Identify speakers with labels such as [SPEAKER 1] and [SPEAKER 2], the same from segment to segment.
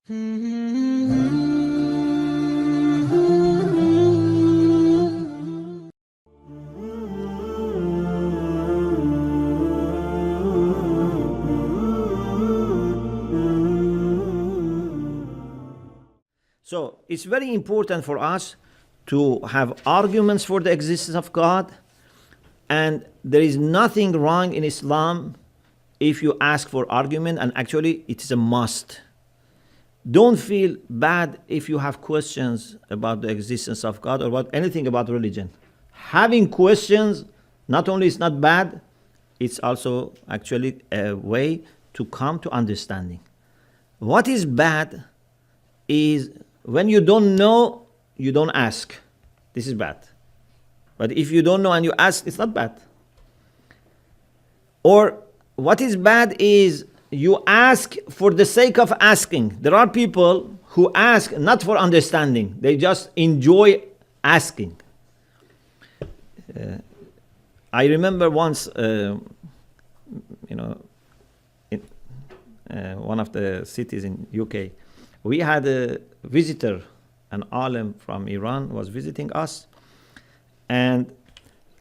[SPEAKER 1] So it's very important for us to have arguments for the existence of God, and there is nothing wrong in Islam if you ask for argument, and actually it is a must. Don't feel bad if you have questions about the existence of God or about anything about religion. Having questions not only is not bad, it's also actually a way to come to understanding. What is bad is when you don't know, you don't ask. This is bad. But if you don't know and you ask, it's not bad. Or what is bad is you ask for the sake of asking. There are people who ask not for understanding. They just enjoy asking. I remember once, in one of the cities in UK, we had a visitor, an alim from Iran was visiting us. And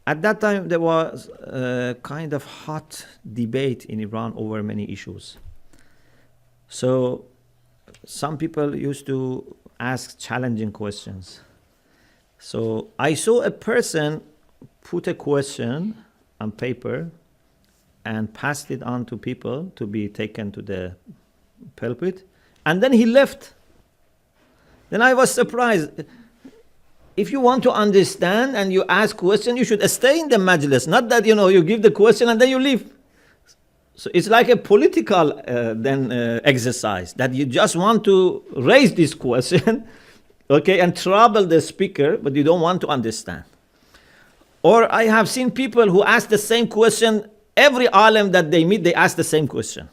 [SPEAKER 1] at that time, there was a kind of hot debate in Iran over many issues. So some people used to ask challenging questions. So I saw a person put a question on paper and passed it on to people to be taken to the pulpit. And then he left. Then I was surprised. If you want to understand and you ask questions, you should stay in the majlis, not that, you give the question and then you leave. So it's like a political exercise, that you just want to raise this question, okay, and trouble the speaker, but you don't want to understand. Or I have seen people who ask the same question, every alim that they meet, they ask the same question.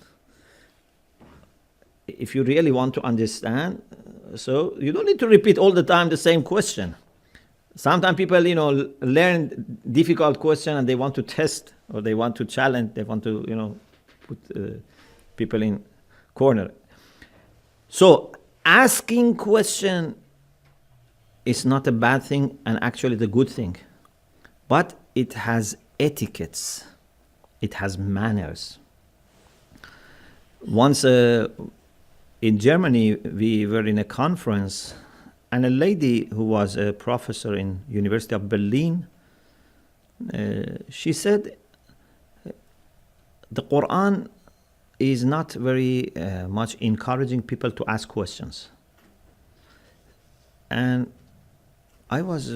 [SPEAKER 1] If you really want to understand, so you don't need to repeat all the time the same question. Sometimes people, learn difficult question and they want to test, or they want to challenge, they want to, put people in corner. So asking question is not a bad thing, and actually the good thing. But it has etiquettes. It has manners. Once in Germany, we were in a conference, and a lady who was a professor in University of Berlin, she said, the Quran is not very much encouraging people to ask questions. And I was,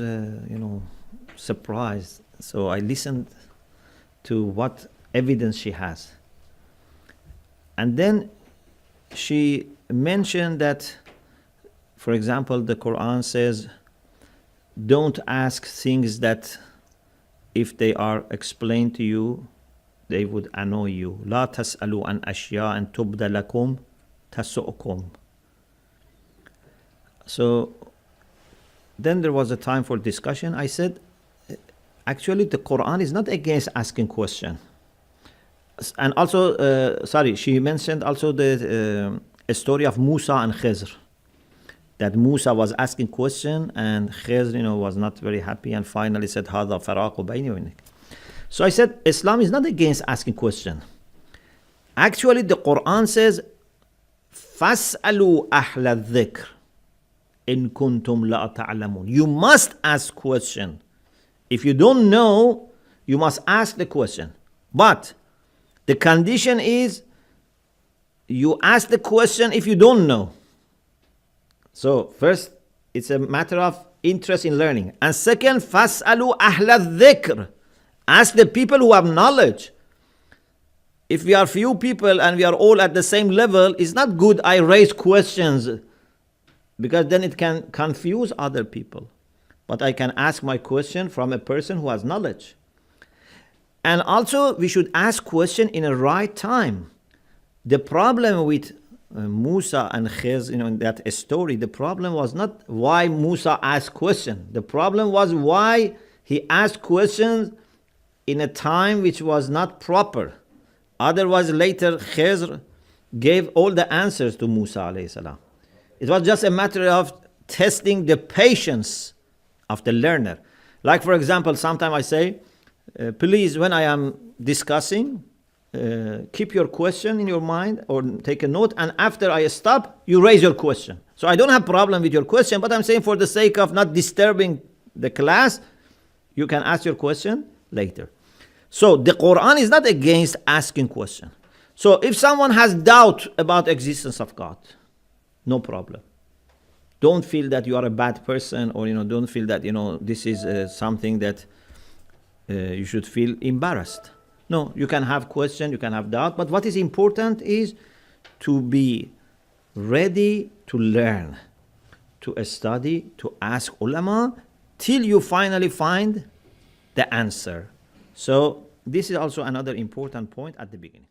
[SPEAKER 1] surprised. So I listened to what evidence she has. And then she mentioned that, for example, the Quran says, don't ask things that if they are explained to you, they would annoy you. لا تسألوا عن أشياء أن تبد لكم تسؤكم. So then there was a time for discussion. I said, actually the Quran is not against asking questions. And also, she mentioned also the story of Musa and Khizr. That Musa was asking question and Khizr, was not very happy and finally said, هذا فراق بيني وبينك. So I said, Islam is not against asking question. Actually, the Quran says, فَاسْأَلُوا أَهْلَ الذِّكْرِ إِن كُنْتُمْ لَا تَعْلَمُونَ. You must ask question. If you don't know, you must ask the question. But the condition is, you ask the question if you don't know. So first, it's a matter of interest in learning. And second, فَاسْأَلُوا أَهْلَ الذِّكْرِ. Ask the people who have knowledge. If we are few people and we are all at the same level, it's not good I raise questions, because then it can confuse other people. But I can ask my question from a person who has knowledge. And also, we should ask question in a right time. The problem with Musa and Khizr, in that story, the problem was not why Musa asked question. The problem was why he asked questions in a time which was not proper. Otherwise, later Khizr gave all the answers to Musa alayhi salam. It was just a matter of testing the patience of the learner. Like, for example, sometimes I say, please, when I am discussing, keep your question in your mind or take a note, and after I stop, you raise your question. So I don't have problem with your question, but I'm saying for the sake of not disturbing the class, you can ask your question later. So the Quran is not against asking question. So if someone has doubt about existence of God, no problem. Don't feel that you are a bad person, or don't feel that this is something that you should feel embarrassed. No, you can have question, you can have doubt, but what is important is to be ready to learn, to study, to ask ulama till you finally find the answer. So this is also another important point at the beginning.